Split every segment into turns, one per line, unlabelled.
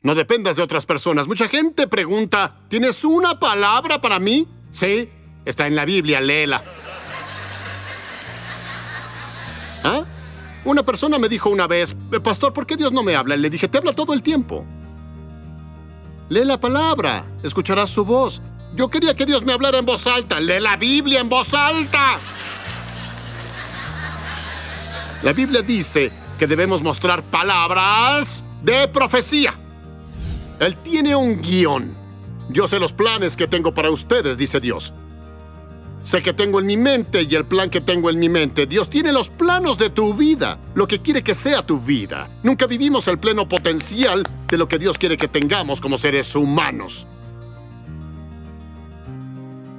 No dependas de otras personas. Mucha gente pregunta, ¿tienes una palabra para mí? Sí, está en la Biblia, léela. ¿Ah? Una persona me dijo una vez, pastor, ¿por qué Dios no me habla? Le dije, te habla todo el tiempo. Lee la palabra, escucharás su voz. Yo quería que Dios me hablara en voz alta. Lee la Biblia en voz alta. La Biblia dice que debemos mostrar palabras de profecía. Él tiene un guión. Yo sé los planes que tengo para ustedes, dice Dios. Sé que tengo en mi mente y el plan que tengo en mi mente. Dios tiene los planos de tu vida, lo que quiere que sea tu vida. Nunca vivimos el pleno potencial de lo que Dios quiere que tengamos como seres humanos.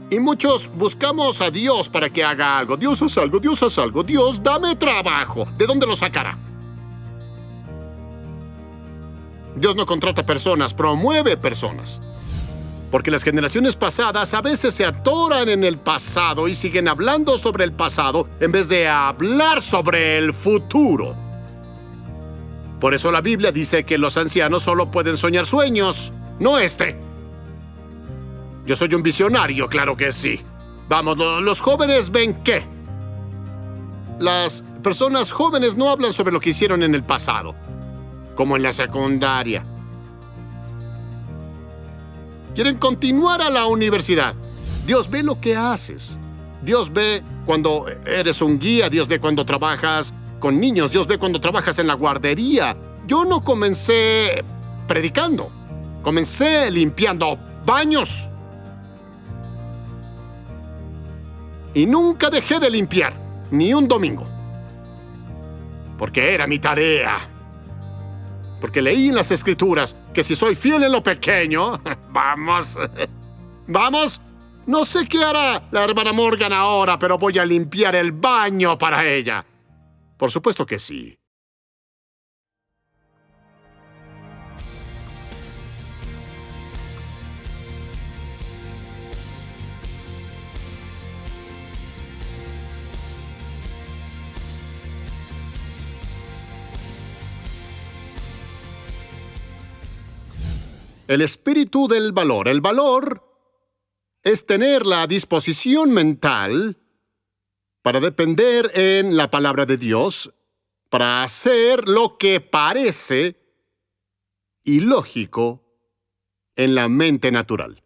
Y muchos buscamos a Dios para que haga algo. Dios, haz algo, Dios, haz algo. Dios, dame trabajo. ¿De dónde lo sacará? Dios no contrata personas, promueve personas. Porque las generaciones pasadas a veces se atoran en el pasado y siguen hablando sobre el pasado en vez de hablar sobre el futuro. Por eso la Biblia dice que los ancianos solo pueden soñar sueños, no este. Yo soy un visionario, claro que sí. Vamos, los jóvenes ven qué. Las personas jóvenes no hablan sobre lo que hicieron en el pasado, como en la secundaria. Quieren continuar a la universidad. Dios ve lo que haces. Dios ve cuando eres un guía. Dios ve cuando trabajas con niños. Dios ve cuando trabajas en la guardería. Yo no comencé predicando. Comencé limpiando baños. Y nunca dejé de limpiar, ni un domingo. Porque era mi tarea. Porque leí en las Escrituras que si soy fiel en lo pequeño, vamos, no sé qué hará la hermana Morgan ahora, pero voy a limpiar el baño para ella. Por supuesto que sí. El espíritu del valor. El valor es tener la disposición mental para depender en la palabra de Dios, para hacer lo que parece ilógico en la mente natural.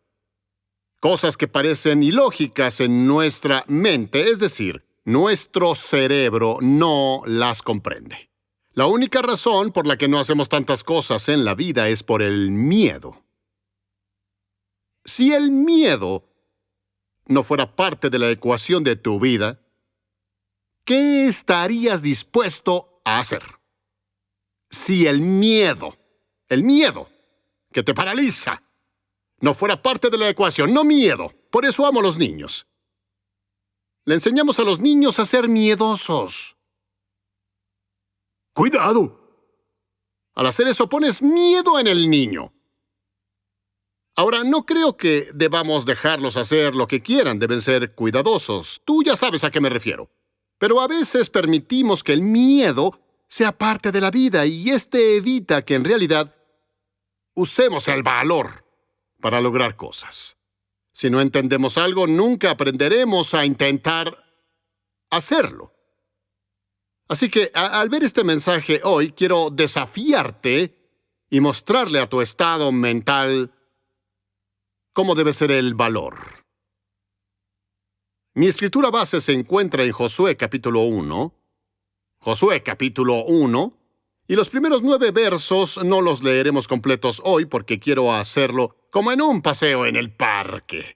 Cosas que parecen ilógicas en nuestra mente, es decir, nuestro cerebro no las comprende. La única razón por la que no hacemos tantas cosas en la vida es por el miedo. Si el miedo no fuera parte de la ecuación de tu vida, ¿qué estarías dispuesto a hacer? Si el miedo que te paraliza, no fuera parte de la ecuación, no miedo. Por eso amo a los niños. Le enseñamos a los niños a ser miedosos. ¡Cuidado! Al hacer eso pones miedo en el niño. Ahora, no creo que debamos dejarlos hacer lo que quieran. Deben ser cuidadosos. Tú ya sabes a qué me refiero. Pero a veces permitimos que el miedo sea parte de la vida y este evita que en realidad usemos el valor para lograr cosas. Si no entendemos algo, nunca aprenderemos a intentar hacerlo. Así que, al ver este mensaje hoy, quiero desafiarte y mostrarle a tu estado mental cómo debe ser el valor. Mi escritura base se encuentra en Josué capítulo 1. Josué capítulo 1. Y los primeros 9 versos no los leeremos completos hoy porque quiero hacerlo como en un paseo en el parque.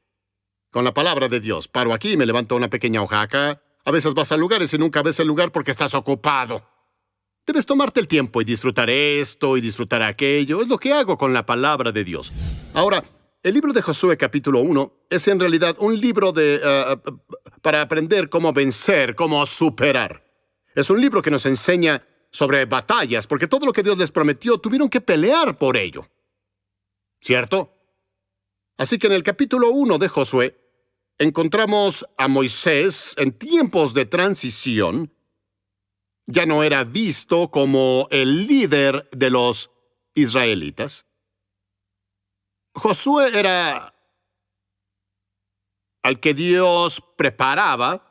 Con la palabra de Dios. Paro aquí y me levanto una pequeña hoja acá. A veces vas a lugares y nunca ves el lugar porque estás ocupado. Debes tomarte el tiempo y disfrutar esto y disfrutar aquello. Es lo que hago con la palabra de Dios. Ahora, el libro de Josué capítulo 1 es en realidad un libro para aprender cómo vencer, cómo superar. Es un libro que nos enseña sobre batallas, porque todo lo que Dios les prometió tuvieron que pelear por ello. ¿Cierto? Así que en el capítulo 1 de Josué encontramos a Moisés en tiempos de transición. Ya no era visto como el líder de los israelitas. Josué era al que Dios preparaba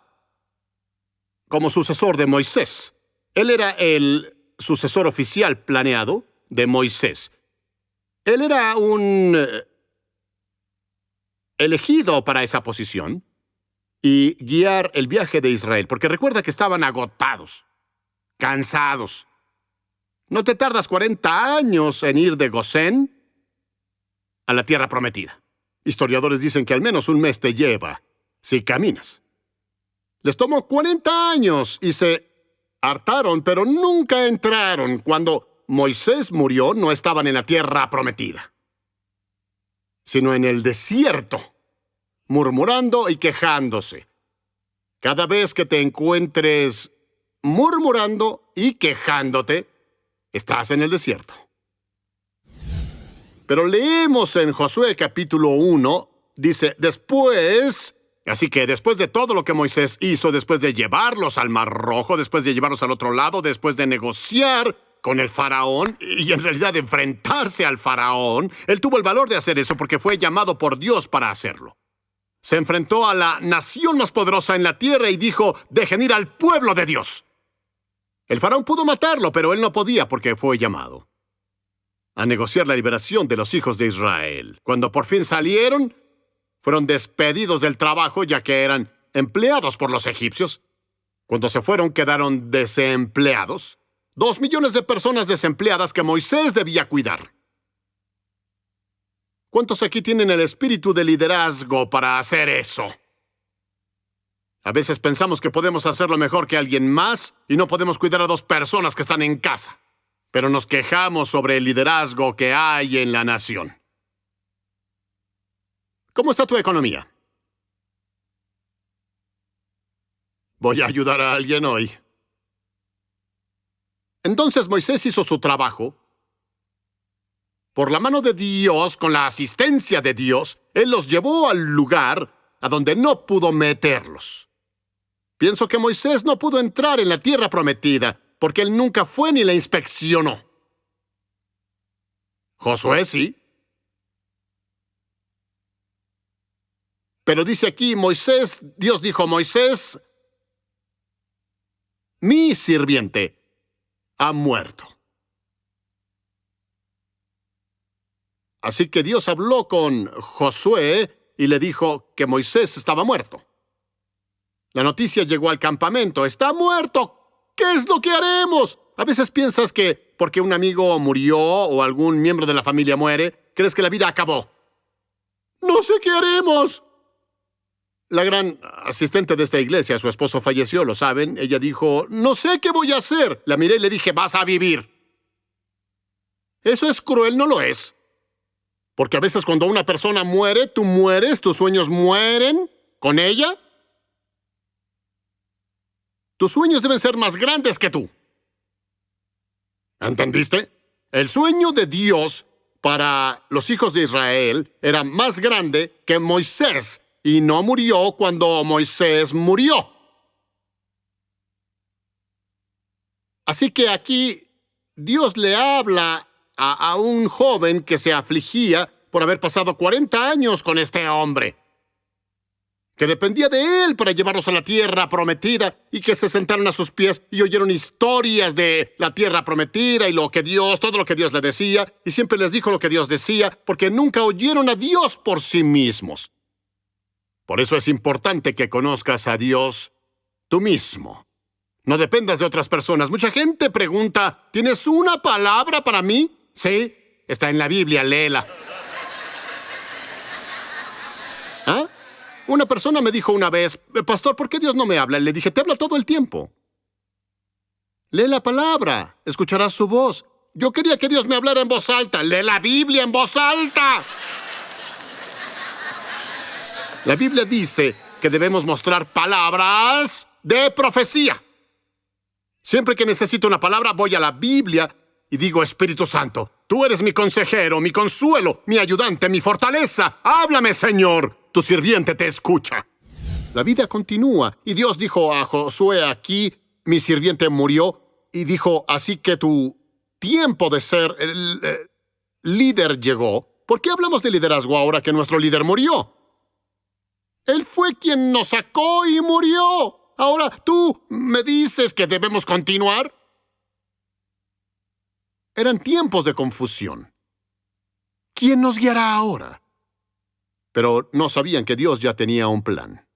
como sucesor de Moisés. Él era el sucesor oficial planeado de Moisés. Él era un elegido para esa posición y guiar el viaje de Israel, porque recuerda que estaban agotados, cansados. No te tardas 40 años en ir de Gosén a la tierra prometida. Historiadores dicen que al menos un mes te lleva si caminas. Les tomó 40 años y se hartaron, pero nunca entraron. Cuando Moisés murió, no estaban en la tierra prometida, sino en el desierto, murmurando y quejándose. Cada vez que te encuentres murmurando y quejándote, estás en el desierto. Pero leemos en Josué capítulo 1, dice, después... Así que después de todo lo que Moisés hizo, después de llevarlos al Mar Rojo, después de llevarlos al otro lado, después de negociar con el faraón y en realidad de enfrentarse al faraón, él tuvo el valor de hacer eso porque fue llamado por Dios para hacerlo. Se enfrentó a la nación más poderosa en la tierra y dijo, dejen ir al pueblo de Dios. El faraón pudo matarlo, pero él no podía porque fue llamado a negociar la liberación de los hijos de Israel. Cuando por fin salieron, fueron despedidos del trabajo ya que eran empleados por los egipcios. Cuando se fueron, quedaron desempleados. 2 millones de personas desempleadas que Moisés debía cuidar. ¿Cuántos aquí tienen el espíritu de liderazgo para hacer eso? A veces pensamos que podemos hacerlo mejor que alguien más y no podemos cuidar a 2 personas que están en casa. Pero nos quejamos sobre el liderazgo que hay en la nación. ¿Cómo está tu economía? Voy a ayudar a alguien hoy. Entonces Moisés hizo su trabajo. Por la mano de Dios, con la asistencia de Dios, Él los llevó al lugar a donde no pudo meterlos. Pienso que Moisés no pudo entrar en la tierra prometida porque él nunca fue ni la inspeccionó. Josué sí. Pero dice aquí Moisés, Dios dijo, Moisés, mi sirviente ha muerto. Así que Dios habló con Josué y le dijo que Moisés estaba muerto. La noticia llegó al campamento. ¡Está muerto! ¿Qué es lo que haremos? A veces piensas que porque un amigo murió o algún miembro de la familia muere, crees que la vida acabó. ¡No sé qué haremos! La gran asistente de esta iglesia, su esposo falleció, ¿lo saben? Ella dijo, no sé qué voy a hacer. La miré y le dije, vas a vivir. Eso es cruel, ¿no lo es? Porque a veces cuando una persona muere, tú mueres, tus sueños mueren con ella. Tus sueños deben ser más grandes que tú. ¿Entendiste? El sueño de Dios para los hijos de Israel era más grande que Moisés y no murió cuando Moisés murió. Así que aquí Dios le habla a un joven que se afligía por haber pasado 40 años con este hombre, que dependía de él para llevarlos a la tierra prometida y que se sentaron a sus pies y oyeron historias de la tierra prometida y todo lo que Dios le decía, y siempre les dijo lo que Dios decía, porque nunca oyeron a Dios por sí mismos. Por eso es importante que conozcas a Dios tú mismo. No dependas de otras personas. Mucha gente pregunta, ¿tienes una palabra para mí? Sí, está en la Biblia, léela. ¿Ah? Una persona me dijo una vez, pastor, ¿por qué Dios no me habla? Le dije, te habla todo el tiempo. Lee la palabra, escucharás su voz. Yo quería que Dios me hablara en voz alta. Lee la Biblia en voz alta. La Biblia dice que debemos mostrar palabras de profecía. Siempre que necesito una palabra, voy a la Biblia y digo, Espíritu Santo, tú eres mi consejero, mi consuelo, mi ayudante, mi fortaleza. Háblame, Señor. Tu sirviente te escucha. La vida continúa. Y Dios dijo a Josué aquí, mi sirviente murió. Y dijo, así que tu tiempo de ser líder llegó. ¿Por qué hablamos de liderazgo ahora que nuestro líder murió? Él fue quien nos sacó y murió. Ahora, ¿tú me dices que debemos continuar? Eran tiempos de confusión. ¿Quién nos guiará ahora? Pero no sabían que Dios ya tenía un plan.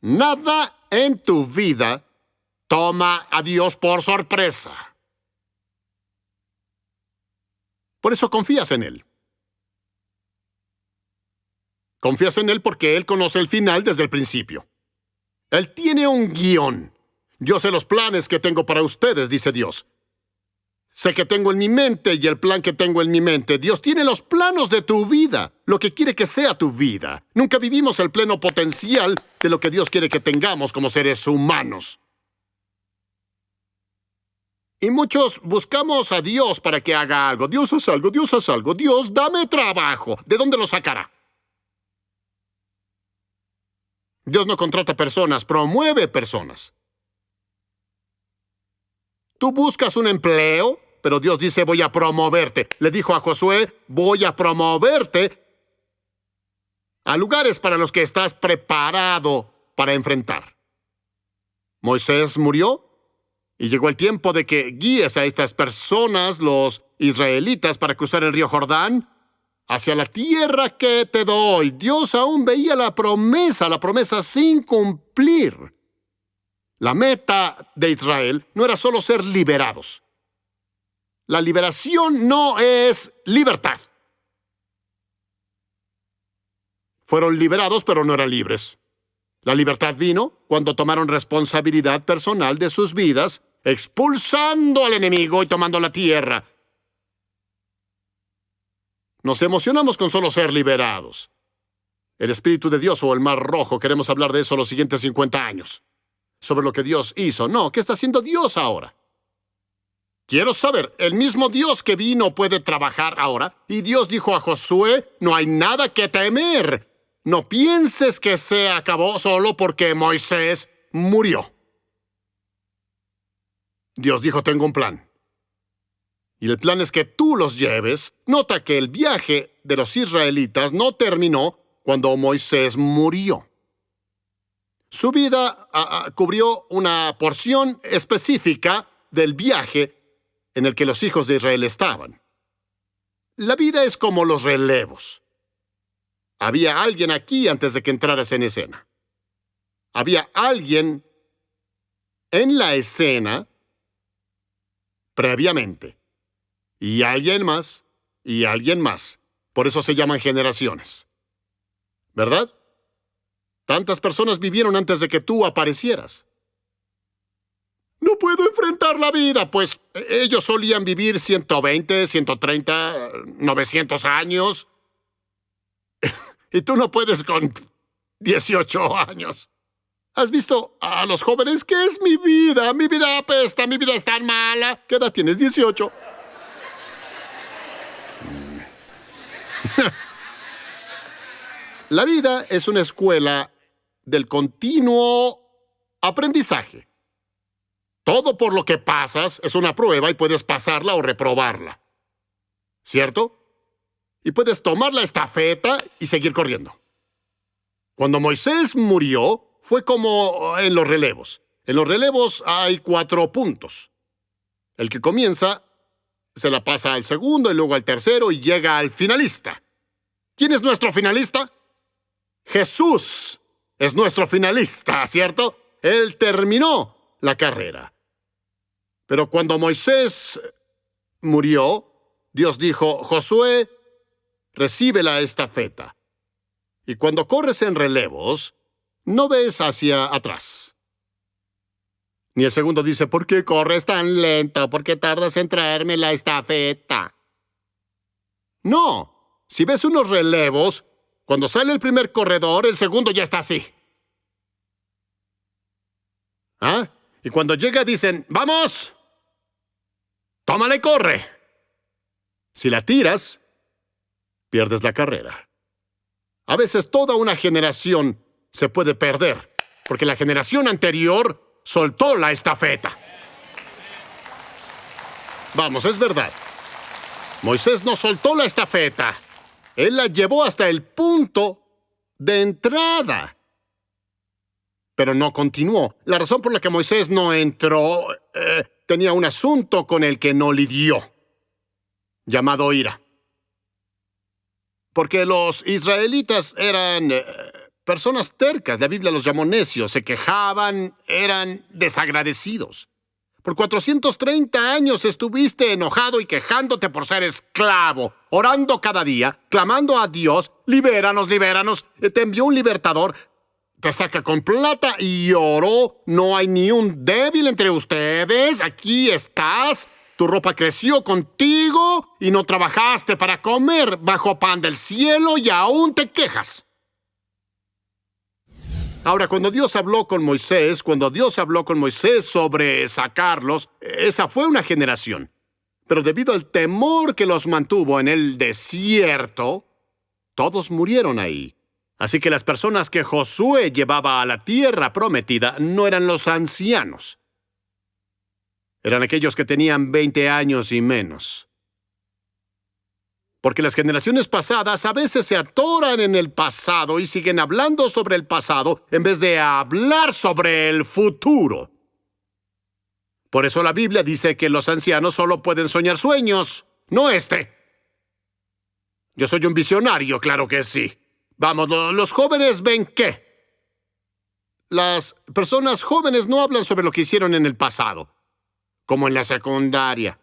Nada en tu vida toma a Dios por sorpresa. Por eso confías en Él. Confías en Él porque Él conoce el final desde el principio. Él tiene un guión. Yo sé los planes que tengo para ustedes, dice Dios. Sé que tengo en mi mente y el plan que tengo en mi mente. Dios tiene los planos de tu vida, lo que quiere que sea tu vida. Nunca vivimos el pleno potencial de lo que Dios quiere que tengamos como seres humanos. Y muchos buscamos a Dios para que haga algo. Dios, haz algo, Dios, haz algo. Dios, dame trabajo. ¿De dónde lo sacará? Dios no contrata personas, promueve personas. Tú buscas un empleo, pero Dios dice, voy a promoverte. Le dijo a Josué, voy a promoverte a lugares para los que estás preparado para enfrentar. Moisés murió y llegó el tiempo de que guíes a estas personas, los israelitas, para cruzar el río Jordán hacia la tierra que te doy. Dios aún veía la promesa sin cumplir. La meta de Israel no era solo ser liberados. La liberación no es libertad. Fueron liberados, pero no eran libres. La libertad vino cuando tomaron responsabilidad personal de sus vidas, expulsando al enemigo y tomando la tierra. Nos emocionamos con solo ser liberados. El Espíritu de Dios o el Mar Rojo, queremos hablar de eso los siguientes 50 años. Sobre lo que Dios hizo. No, ¿qué está haciendo Dios ahora? Quiero saber, el mismo Dios que vino puede trabajar ahora. Y Dios dijo a Josué, no hay nada que temer. No pienses que se acabó solo porque Moisés murió. Dios dijo, tengo un plan. Y el plan es que tú los lleves. Nota que el viaje de los israelitas no terminó cuando Moisés murió. Su vida cubrió una porción específica del viaje en el que los hijos de Israel estaban. La vida es como los relevos. Había alguien aquí antes de que entraras en escena. Había alguien en la escena previamente. Y alguien más, y alguien más. Por eso se llaman generaciones. ¿Verdad? Tantas personas vivieron antes de que tú aparecieras. No puedo enfrentar la vida, pues ellos solían vivir 120, 130, 900 años. Y tú no puedes con 18 años. ¿Has visto a los jóvenes? ¿Qué es mi vida? Mi vida apesta, mi vida es tan mala. ¿Qué edad tienes? 18. La vida es una escuela del continuo aprendizaje. Todo por lo que pasas es una prueba y puedes pasarla o reprobarla. ¿Cierto? Y puedes tomar la estafeta y seguir corriendo. Cuando Moisés murió, fue como en los relevos. En los relevos hay 4 puntos. El que comienza se la pasa al segundo y luego al tercero y llega al finalista. ¿Quién es nuestro finalista? Jesús es nuestro finalista, ¿cierto? Él terminó la carrera. Pero cuando Moisés murió, Dios dijo, Josué, recibe la estafeta. Y cuando corres en relevos, no ves hacia atrás. Ni el segundo dice, ¿por qué corres tan lento? ¿Por qué tardas en traerme la estafeta? No, si ves unos relevos, cuando sale el primer corredor, el segundo ya está así. ¿Ah? Y cuando llega dicen, ¡vamos! ¡Tómala y corre! Si la tiras, pierdes la carrera. A veces toda una generación se puede perder, porque la generación anterior soltó la estafeta. Vamos, es verdad. Moisés no soltó la estafeta. Él la llevó hasta el punto de entrada. Pero no continuó. La razón por la que Moisés no entró tenía un asunto con el que no lidió, llamado ira. Porque los israelitas eran personas tercas. La Biblia los llamó necios, se quejaban, eran desagradecidos. Por 430 años estuviste enojado y quejándote por ser esclavo, orando cada día, clamando a Dios, libéranos, libéranos. Te envió un libertador, te saca con plata y oro. No hay ni un débil entre ustedes. Aquí estás. Tu ropa creció contigo y no trabajaste para comer bajo pan del cielo y aún te quejas. Ahora, cuando Dios habló con Moisés sobre sacarlos, esa fue una generación. Pero debido al temor que los mantuvo en el desierto, todos murieron ahí. Así que las personas que Josué llevaba a la tierra prometida no eran los ancianos. Eran aquellos que tenían 20 años y menos. Porque las generaciones pasadas a veces se atoran en el pasado y siguen hablando sobre el pasado en vez de hablar sobre el futuro. Por eso la Biblia dice que los ancianos solo pueden soñar sueños, no este. Yo soy un visionario, claro que sí. Vamos, los jóvenes ven qué. Las personas jóvenes no hablan sobre lo que hicieron en el pasado, como en la secundaria.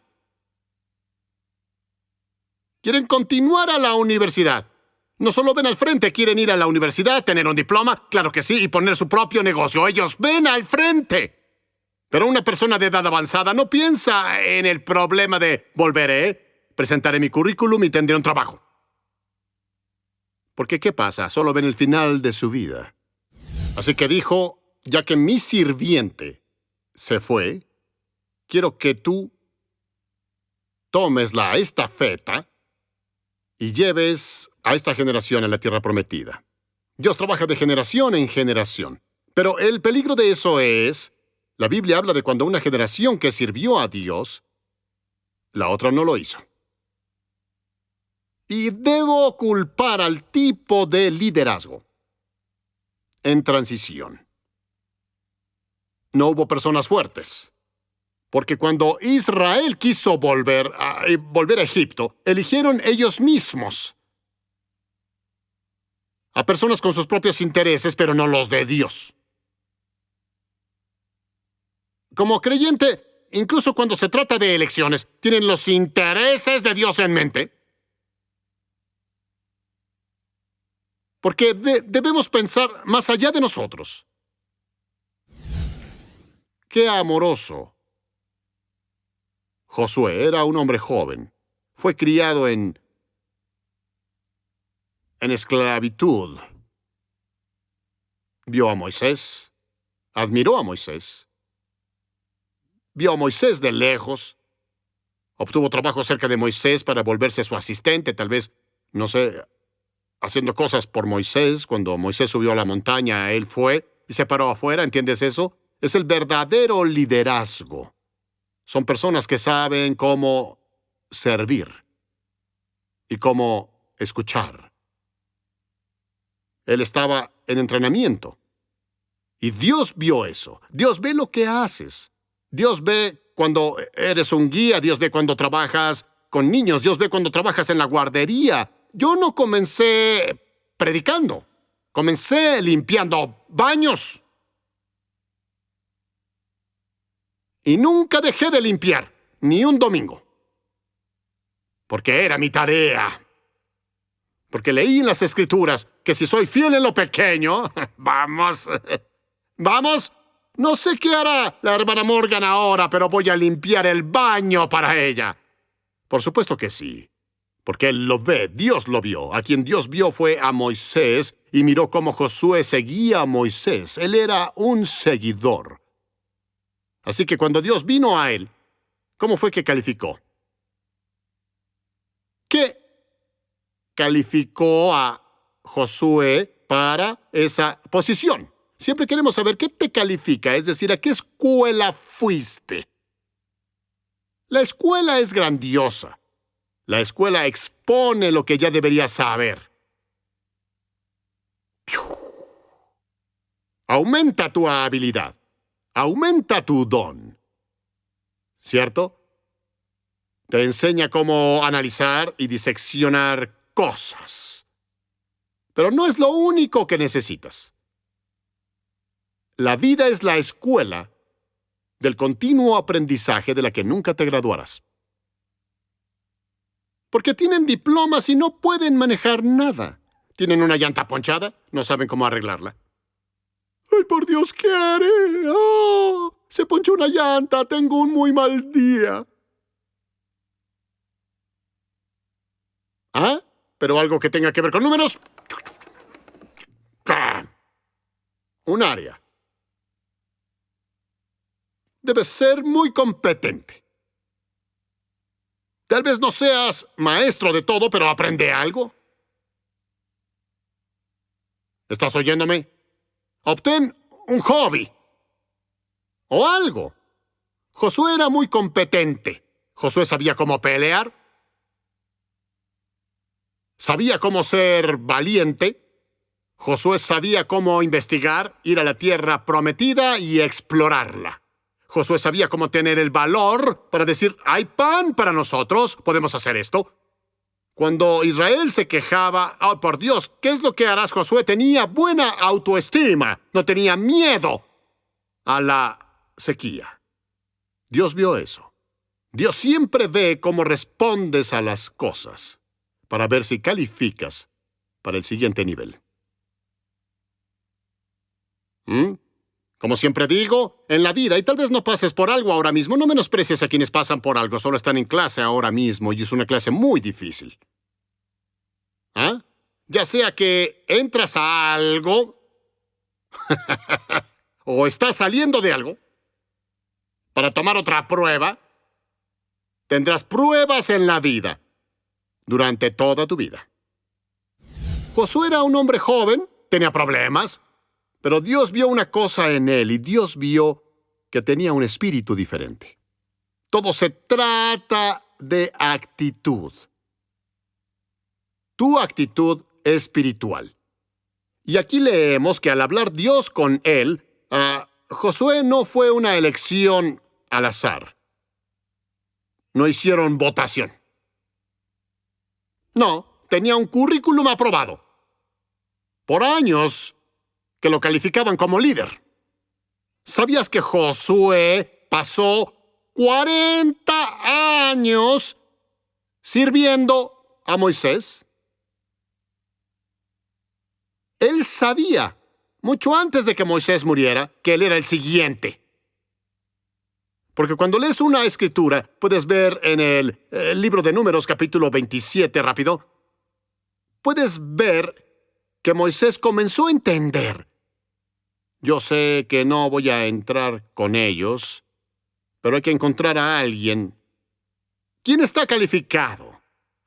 Quieren continuar a la universidad. No solo ven al frente, quieren ir a la universidad, tener un diploma, claro que sí, y poner su propio negocio. Ellos ven al frente. Pero una persona de edad avanzada no piensa en el problema de volveré, presentaré mi currículum y tendré un trabajo. Porque ¿qué pasa? Solo ven el final de su vida. Así que dijo, ya que mi sirviente se fue, quiero que tú tomes la estafeta y lleves a esta generación a la tierra prometida. Dios trabaja de generación en generación. Pero el peligro de eso es, la Biblia habla de cuando una generación que sirvió a Dios, la otra no lo hizo. Y debo culpar al tipo de liderazgo en transición. No hubo personas fuertes. Porque cuando Israel quiso volver a Egipto, eligieron ellos mismos a personas con sus propios intereses, pero no los de Dios. Como creyente, incluso cuando se trata de elecciones, ¿tienen los intereses de Dios en mente? Porque debemos pensar más allá de nosotros. ¡Qué amoroso! Josué era un hombre joven. Fue criado en esclavitud. Vio a Moisés. Admiró a Moisés. Vio a Moisés de lejos. Obtuvo trabajo cerca de Moisés para volverse su asistente, tal vez, no sé, haciendo cosas por Moisés. Cuando Moisés subió a la montaña, él fue y se paró afuera. ¿Entiendes eso? Es el verdadero liderazgo. Son personas que saben cómo servir y cómo escuchar. Él estaba en entrenamiento. Y Dios vio eso. Dios ve lo que haces. Dios ve cuando eres un guía. Dios ve cuando trabajas con niños. Dios ve cuando trabajas en la guardería. Yo no comencé predicando. Comencé limpiando baños. Y nunca dejé de limpiar, ni un domingo. Porque era mi tarea. Porque leí en las Escrituras que si soy fiel en lo pequeño, vamos, no sé qué hará la hermana Morgan ahora, pero voy a limpiar el baño para ella. Por supuesto que sí, porque Él lo ve, Dios lo vio. A quien Dios vio fue a Moisés y miró cómo Josué seguía a Moisés. Él era un seguidor. Así que cuando Dios vino a él, ¿cómo fue que calificó? ¿Qué calificó a Josué para esa posición? Siempre queremos saber qué te califica, es decir, a qué escuela fuiste. La escuela es grandiosa. La escuela expone lo que ya deberías saber. Aumenta tu habilidad. Aumenta tu don. ¿Cierto? Te enseña cómo analizar y diseccionar cosas. Pero no es lo único que necesitas. La vida es la escuela del continuo aprendizaje de la que nunca te graduarás. Porque tienen diplomas y no pueden manejar nada. Tienen una llanta ponchada, no saben cómo arreglarla. ¡Ay, por Dios, qué haré! ¡Oh! Se ponchó una llanta, tengo un muy mal día. ¿Ah? ¿Pero algo que tenga que ver con números? Un área. Debes ser muy competente. Tal vez no seas maestro de todo, pero aprende algo. ¿Estás oyéndome? Obtén un hobby. O algo. Josué era muy competente. Josué sabía cómo pelear. Sabía cómo ser valiente. Josué sabía cómo investigar, ir a la tierra prometida y explorarla. Josué sabía cómo tener el valor para decir, hay pan para nosotros, podemos hacer esto. Cuando Israel se quejaba, oh, por Dios, ¿qué es lo que harás, Josué? Tenía buena autoestima, no tenía miedo a la sequía. Dios vio eso. Dios siempre ve cómo respondes a las cosas para ver si calificas para el siguiente nivel. Como siempre digo, en la vida, y tal vez no pases por algo ahora mismo, no menosprecies a quienes pasan por algo, solo están en clase ahora mismo y es una clase muy difícil. ¿Ah? Ya sea que entras a algo o estás saliendo de algo para tomar otra prueba, tendrás pruebas en la vida durante toda tu vida. Josué era un hombre joven, tenía problemas, pero Dios vio una cosa en él y Dios vio que tenía un espíritu diferente. Todo se trata de actitud. Tu actitud espiritual. Y aquí leemos que al hablar Dios con él, Josué no fue una elección al azar. No hicieron votación. No, tenía un currículum aprobado. Por años que lo calificaban como líder. ¿Sabías que Josué pasó 40 años sirviendo a Moisés? Él sabía, mucho antes de que Moisés muriera, que él era el siguiente. Porque cuando lees una escritura, puedes ver en el libro de Números, capítulo 27, rápido, puedes ver que Moisés comenzó a entender. Yo sé que no voy a entrar con ellos, pero hay que encontrar a alguien. ¿Quién está calificado?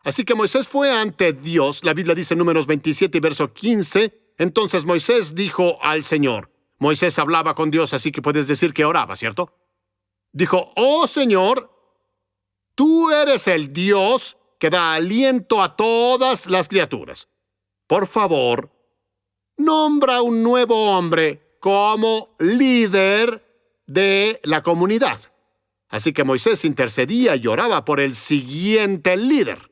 Así que Moisés fue ante Dios. La Biblia dice en Números 27, verso 15. Entonces Moisés dijo al Señor. Moisés hablaba con Dios, así que puedes decir que oraba, ¿cierto? Dijo, oh Señor, tú eres el Dios que da aliento a todas las criaturas. Por favor, nombra un nuevo hombre como líder de la comunidad. Así que Moisés intercedía y oraba por el siguiente líder.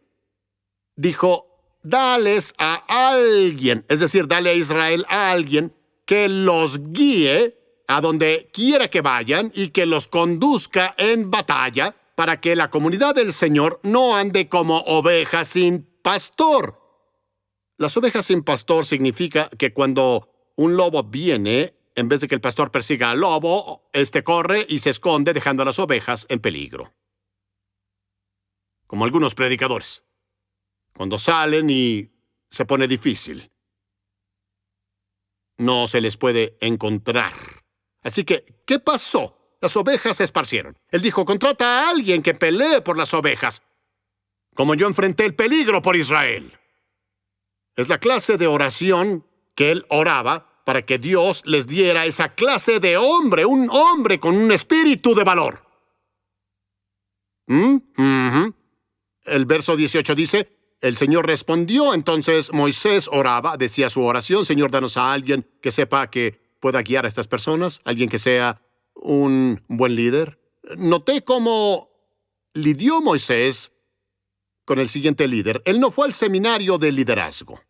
Dijo, dales a alguien, es decir, dale a Israel a alguien que los guíe a donde quiera que vayan y que los conduzca en batalla para que la comunidad del Señor no ande como ovejas sin pastor. Las ovejas sin pastor significa que cuando un lobo viene, en vez de que el pastor persiga al lobo, este corre y se esconde dejando a las ovejas en peligro. Como algunos predicadores. Cuando salen y se pone difícil. No se les puede encontrar. Así que, ¿qué pasó? Las ovejas se esparcieron. Él dijo, contrata a alguien que pelee por las ovejas, como yo enfrenté el peligro por Israel. Es la clase de oración que él oraba para que Dios les diera esa clase de hombre, un hombre con un espíritu de valor. El verso 18 dice, el Señor respondió, entonces Moisés oraba, decía su oración, Señor, danos a alguien que sepa que pueda guiar a estas personas, alguien que sea un buen líder. Noté cómo lidió Moisés con el siguiente líder. Él no fue al seminario de liderazgo.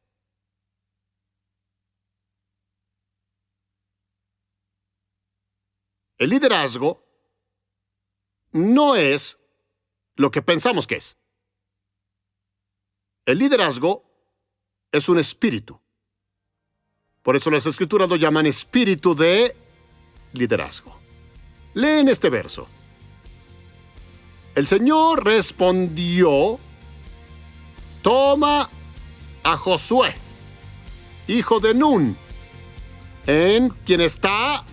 El liderazgo no es lo que pensamos que es. El liderazgo es un espíritu. Por eso las Escrituras lo llaman espíritu de liderazgo. Leen este verso. El Señor respondió, toma a Josué, hijo de Nun, en quien está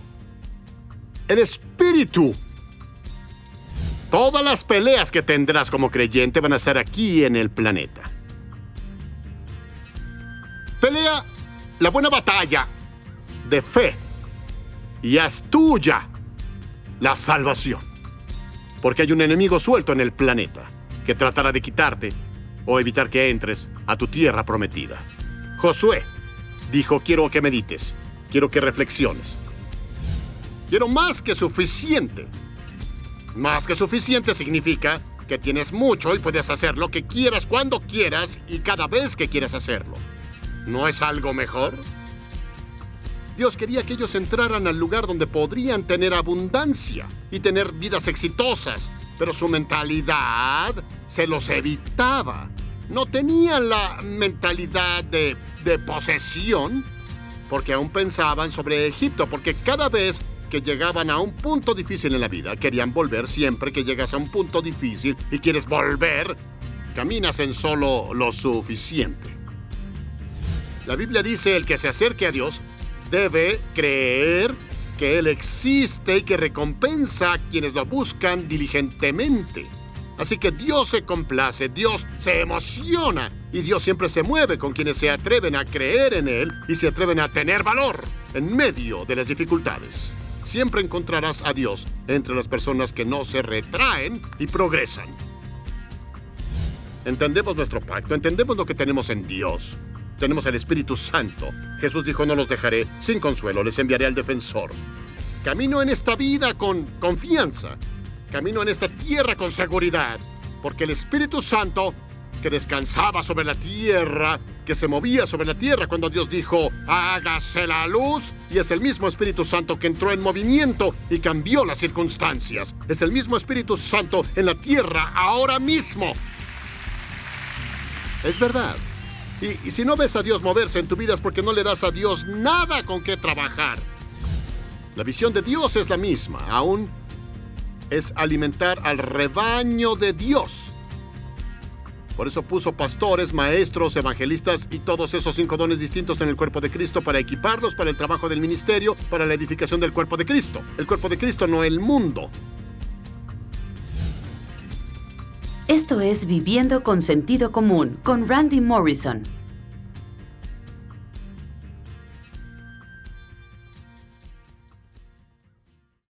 el espíritu. Todas las peleas que tendrás como creyente van a ser aquí en el planeta. Pelea la buena batalla de fe y haz tuya la salvación. Porque hay un enemigo suelto en el planeta que tratará de quitarte o evitar que entres a tu tierra prometida. Josué dijo, quiero que medites, quiero que reflexiones. Quiero más que suficiente. Más que suficiente significa que tienes mucho y puedes hacer lo que quieras cuando quieras y cada vez que quieras hacerlo. ¿No es algo mejor? Dios quería que ellos entraran al lugar donde podrían tener abundancia y tener vidas exitosas, pero su mentalidad se los evitaba. No tenían la mentalidad de posesión, porque aún pensaban sobre Egipto, porque cada vez que llegaban a un punto difícil en la vida, querían volver. Siempre que llegas a un punto difícil y quieres volver, caminas en solo lo suficiente. La Biblia dice, el que se acerque a Dios debe creer que Él existe y que recompensa a quienes lo buscan diligentemente. Así que Dios se complace, Dios se emociona y Dios siempre se mueve con quienes se atreven a creer en Él y se atreven a tener valor en medio de las dificultades. Siempre encontrarás a Dios entre las personas que no se retraen y progresan. Entendemos nuestro pacto, entendemos lo que tenemos en Dios. Tenemos el Espíritu Santo. Jesús dijo, no los dejaré sin consuelo, les enviaré al defensor. Camino en esta vida con confianza. Camino en esta tierra con seguridad. Porque el Espíritu Santo, que descansaba sobre la tierra, que se movía sobre la tierra cuando Dios dijo, hágase la luz, y es el mismo Espíritu Santo que entró en movimiento y cambió las circunstancias. Es el mismo Espíritu Santo en la tierra ahora mismo. Es verdad. Y si no ves a Dios moverse en tu vida es porque no le das a Dios nada con qué trabajar. La visión de Dios es la misma, aún es alimentar al rebaño de Dios. Por eso puso pastores, maestros, evangelistas y todos esos 5 dones distintos en el cuerpo de Cristo para equiparlos para el trabajo del ministerio, para la edificación del cuerpo de Cristo. El cuerpo de Cristo, no el mundo.
Esto es Viviendo con Sentido Común con Randy Morrison.